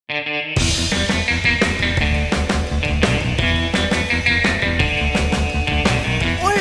Oi,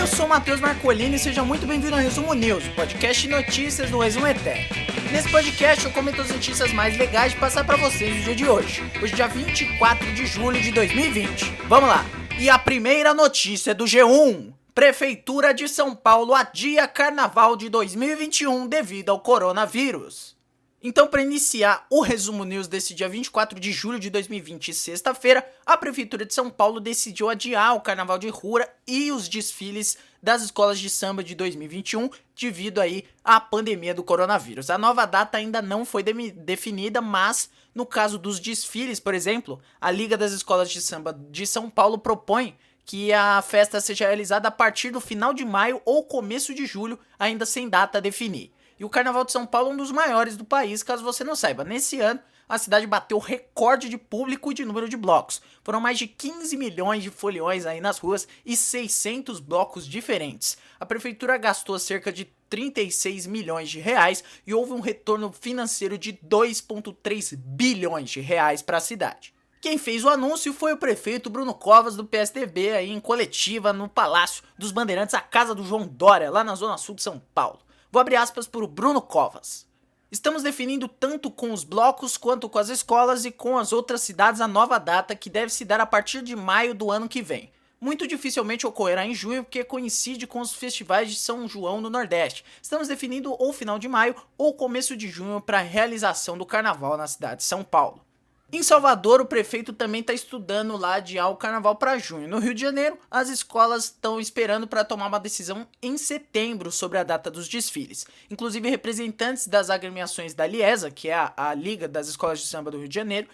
eu sou o Matheus Marcolini e seja muito bem-vindo ao Resumo News, podcast de notícias do Resumo ETEC. Nesse podcast eu comento as notícias mais legais de passar pra vocês no dia de hoje, dia 24 de julho de 2020. Vamos lá! E a primeira notícia é do G1. Prefeitura de São Paulo adia Carnaval de 2021 devido ao coronavírus. Então, para iniciar o Resumo News desse dia 24 de julho de 2020, sexta-feira, a Prefeitura de São Paulo decidiu adiar o Carnaval de Rua e os desfiles das escolas de samba de 2021 devido aí à pandemia do coronavírus. A nova data ainda não foi definida, mas no caso dos desfiles, por exemplo, a Liga das Escolas de Samba de São Paulo propõe que a festa seja realizada a partir do final de maio ou começo de julho, ainda sem data a definir. E o Carnaval de São Paulo é um dos maiores do país, caso você não saiba. Nesse ano, a cidade bateu recorde de público e de número de blocos. Foram mais de 15 milhões de foliões aí nas ruas e 600 blocos diferentes. A prefeitura gastou cerca de 36 milhões de reais e houve um retorno financeiro de 2,3 bilhões de reais para a cidade. Quem fez o anúncio foi o prefeito Bruno Covas do PSDB aí em coletiva no Palácio dos Bandeirantes, a casa do João Dória, lá na zona sul de São Paulo. Vou abrir aspas para o Bruno Covas. Estamos definindo tanto com os blocos quanto com as escolas e com as outras cidades a nova data que deve se dar a partir de maio do ano que vem. Muito dificilmente ocorrerá em junho porque coincide com os festivais de São João no Nordeste. Estamos definindo ou final de maio ou começo de junho para a realização do carnaval na cidade de São Paulo. Em Salvador, o prefeito também está estudando lá adiar o carnaval para junho. No Rio de Janeiro, as escolas estão esperando para tomar uma decisão em setembro sobre a data dos desfiles. Inclusive, representantes das agremiações da Liesa, que é a Liga das Escolas de Samba do Rio de Janeiro,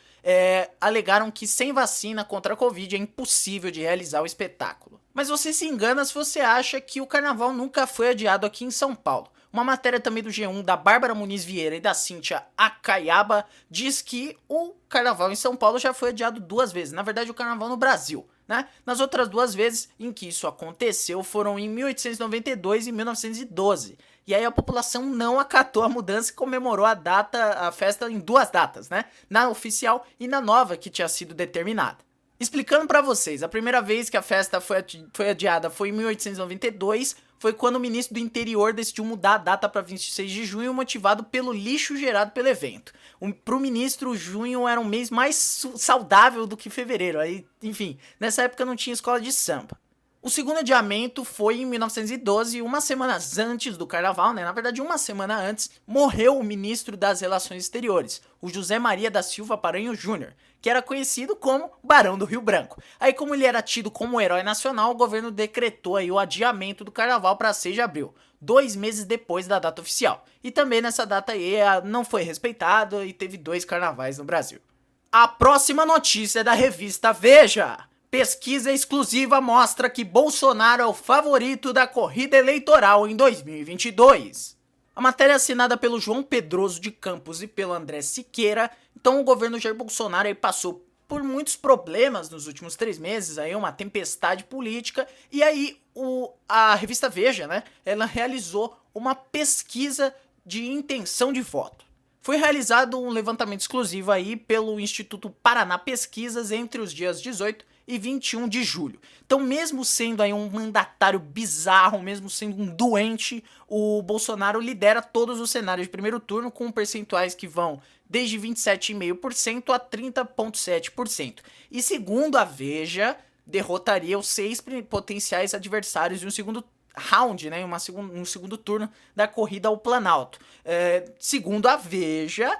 alegaram que sem vacina contra a Covid é impossível de realizar o espetáculo. Mas você se engana se você acha que o carnaval nunca foi adiado aqui em São Paulo. Uma matéria também do G1 da Bárbara Muniz Vieira e da Cíntia Akayaba diz que o carnaval em São Paulo já foi adiado 2 vezes. Na verdade, o carnaval no Brasil, né? Nas outras 2 vezes em que isso aconteceu foram em 1892 e 1912. E aí a população não acatou a mudança e comemorou a festa em 2 datas, né? Na oficial e na nova que tinha sido determinada. Explicando pra vocês, a primeira vez que a festa foi adiada foi em 1892, foi quando o ministro do interior decidiu mudar a data para 26 de junho, motivado pelo lixo gerado pelo evento. Pro ministro, junho era um mês mais saudável do que fevereiro, aí, enfim, nessa época não tinha escola de samba. O segundo adiamento foi em 1912, umas semanas antes do carnaval, né? Na verdade, uma semana antes, morreu o ministro das Relações Exteriores, o José Maria da Silva Paranhos Júnior, que era conhecido como Barão do Rio Branco. Aí, como ele era tido como herói nacional, o governo decretou aí o adiamento do carnaval para 6 de abril, 2 meses depois da data oficial. E também nessa data aí não foi respeitado e teve 2 carnavais no Brasil. A próxima notícia é da revista Veja. Pesquisa exclusiva mostra que Bolsonaro é o favorito da corrida eleitoral em 2022. A matéria é assinada pelo João Pedroso de Campos e pelo André Siqueira. Então o governo Jair Bolsonaro aí passou por muitos problemas nos últimos 3 meses, aí uma tempestade política. E aí a revista Veja, né, ela realizou uma pesquisa de intenção de voto. Foi realizado um levantamento exclusivo aí pelo Instituto Paraná Pesquisas entre os dias 18 e 21 de julho. Então, mesmo sendo aí um mandatário bizarro, mesmo sendo um doente, o Bolsonaro lidera todos os cenários de primeiro turno com percentuais que vão desde 27,5% a 30,7%. E segundo a Veja, derrotaria os 6 potenciais adversários em um segundo round, né, um segundo turno da corrida ao Planalto. Segundo a Veja,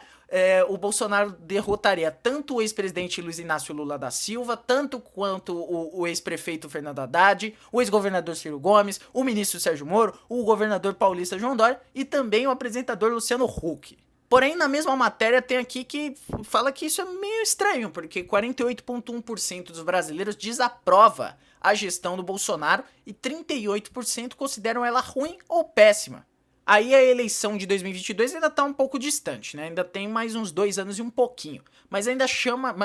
o Bolsonaro derrotaria tanto o ex-presidente Luiz Inácio Lula da Silva, tanto quanto o ex-prefeito Fernando Haddad, o ex-governador Ciro Gomes, o ministro Sérgio Moro, o governador paulista João Dória e também o apresentador Luciano Huck. Porém, na mesma matéria tem aqui que fala que isso é meio estranho, porque 48,1% dos brasileiros desaprova a gestão do Bolsonaro e 38% consideram ela ruim ou péssima. Aí a eleição de 2022 ainda tá um pouco distante, né? Ainda tem mais uns 2 anos e um pouquinho. Mas ainda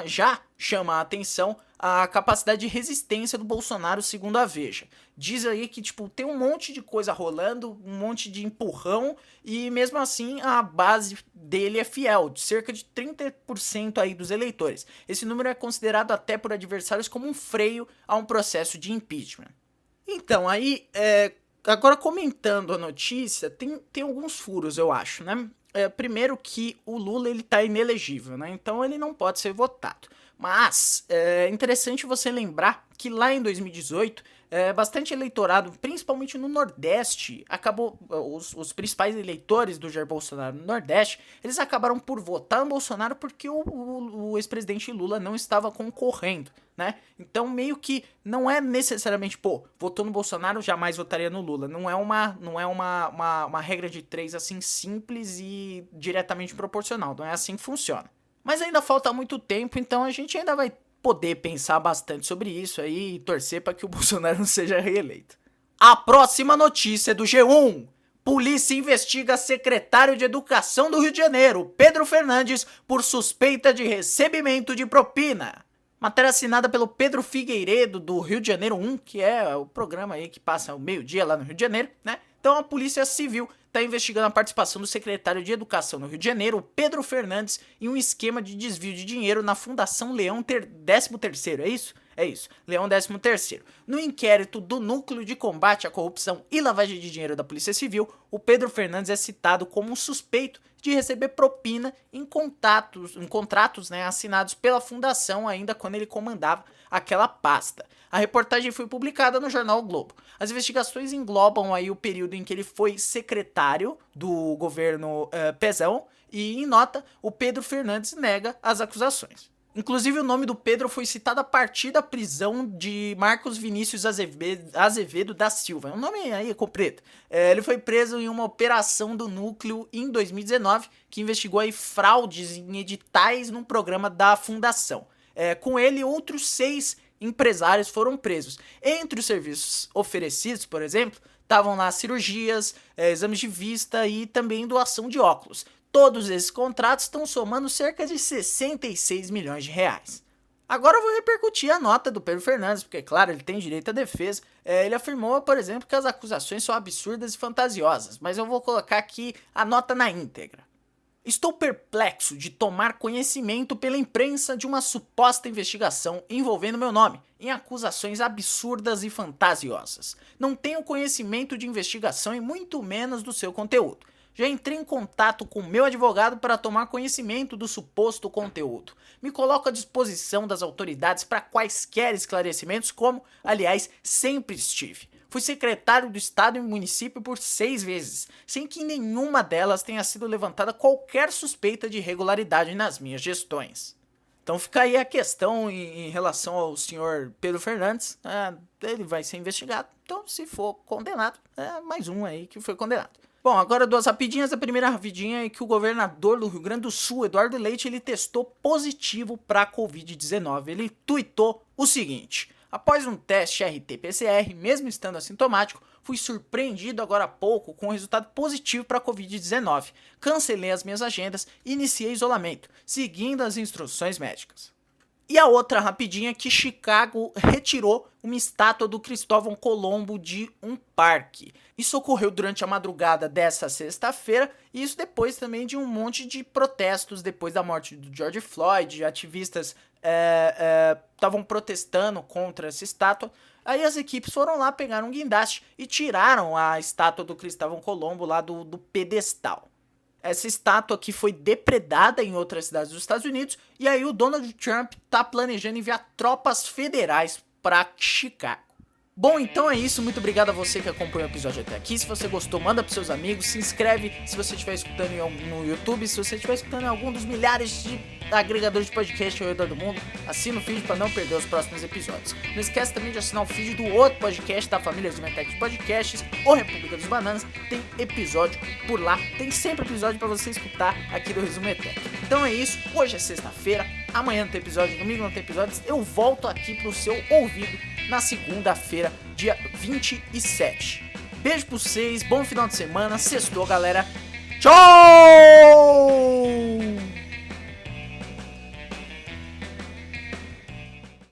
já chama a atenção a capacidade de resistência do Bolsonaro, segundo a Veja. Diz aí que, tipo, tem um monte de coisa rolando, um monte de empurrão, e mesmo assim a base dele é fiel, de cerca de 30% aí dos eleitores. Esse número é considerado até por adversários como um freio a um processo de impeachment. Então, aí, agora comentando a notícia, tem alguns furos, eu acho, né? Primeiro que o Lula, ele tá inelegível, né? Então ele não pode ser votado. Mas é interessante você lembrar que lá em 2018, bastante eleitorado, principalmente no Nordeste, acabou, os principais eleitores do Jair Bolsonaro no Nordeste, eles acabaram por votar no Bolsonaro porque o ex-presidente Lula não estava concorrendo, né? Então meio que não é necessariamente, votou no Bolsonaro, jamais votaria no Lula. Não é uma regra de 3 assim simples e diretamente proporcional, não é assim que funciona. Mas ainda falta muito tempo, então a gente ainda vai poder pensar bastante sobre isso aí e torcer para que o Bolsonaro não seja reeleito. A próxima notícia é do G1. Polícia investiga secretário de Educação do Rio de Janeiro, Pedro Fernandes, por suspeita de recebimento de propina. Matéria assinada pelo Pedro Figueiredo, do Rio de Janeiro 1, que é o programa aí que passa o meio-dia lá no Rio de Janeiro, né? Então a Polícia Civil está investigando a participação do secretário de Educação no Rio de Janeiro, Pedro Fernandes, em um esquema de desvio de dinheiro na Fundação Leão 13º, é isso? É isso, Leão 13º. No inquérito do Núcleo de Combate à Corrupção e Lavagem de Dinheiro da Polícia Civil, o Pedro Fernandes é citado como um suspeito de receber propina em contratos, né, assinados pela Fundação ainda quando ele comandava aquela pasta. A reportagem foi publicada no jornal o Globo. As investigações englobam aí o período em que ele foi secretário do governo Pezão e, em nota, o Pedro Fernandes nega as acusações. Inclusive, o nome do Pedro foi citado a partir da prisão de Marcos Vinícius Azevedo da Silva. Um nome aí completo. Ele foi preso em uma operação do núcleo em 2019, que investigou aí fraudes em editais num programa da Fundação. Com ele, outros 6 empresários foram presos. Entre os serviços oferecidos, por exemplo, estavam lá cirurgias, exames de vista e também doação de óculos. Todos esses contratos estão somando cerca de 66 milhões de reais. Agora eu vou repercutir a nota do Pedro Fernandes, porque, claro, ele tem direito à defesa. Ele afirmou, por exemplo, que as acusações são absurdas e fantasiosas, mas eu vou colocar aqui a nota na íntegra. Estou perplexo de tomar conhecimento pela imprensa de uma suposta investigação envolvendo meu nome, em acusações absurdas e fantasiosas. Não tenho conhecimento de investigação e muito menos do seu conteúdo. Já entrei em contato com meu advogado para tomar conhecimento do suposto conteúdo. Me coloco à disposição das autoridades para quaisquer esclarecimentos, como, aliás, sempre estive. Fui secretário do Estado e município por 6 vezes, sem que em nenhuma delas tenha sido levantada qualquer suspeita de irregularidade nas minhas gestões. Então fica aí a questão em relação ao senhor Pedro Fernandes. Ele vai ser investigado, então se for condenado, mais um aí que foi condenado. Bom, agora 2 rapidinhas. A primeira rapidinha é que o governador do Rio Grande do Sul, Eduardo Leite, ele testou positivo para a Covid-19. Ele tuitou o seguinte: após um teste RT-PCR, mesmo estando assintomático, fui surpreendido agora há pouco com um resultado positivo para a Covid-19. Cancelei as minhas agendas e iniciei isolamento, seguindo as instruções médicas. E a outra rapidinha é que Chicago retirou uma estátua do Cristóvão Colombo de um parque. Isso ocorreu durante a madrugada dessa sexta-feira, e isso depois também de um monte de protestos depois da morte do George Floyd. Ativistas estavam protestando contra essa estátua. Aí as equipes foram lá, pegaram um guindaste e tiraram a estátua do Cristóvão Colombo lá do pedestal. Essa estátua aqui foi depredada em outras cidades dos Estados Unidos, e aí o Donald Trump tá planejando enviar tropas federais para Chicago. Bom, então é isso. Muito obrigado a você que acompanhou o episódio até aqui. Se você gostou, manda pros seus amigos, se inscreve se você estiver escutando no YouTube, se você estiver escutando em algum dos milhares de agregadores de podcast ao redor do mundo, assina o feed para não perder os próximos episódios. Não esquece também de assinar o feed do outro podcast da família Resumo ETEC de Podcasts, ou República dos Bananas. Tem episódio por lá, tem sempre episódio para você escutar aqui do Resumo ETEC. Então é isso, hoje é sexta-feira, amanhã não tem episódio, domingo não tem episódios, eu volto aqui pro seu ouvido na segunda-feira, dia 27. Beijo pra vocês, bom final de semana, sextou, galera. Tchau!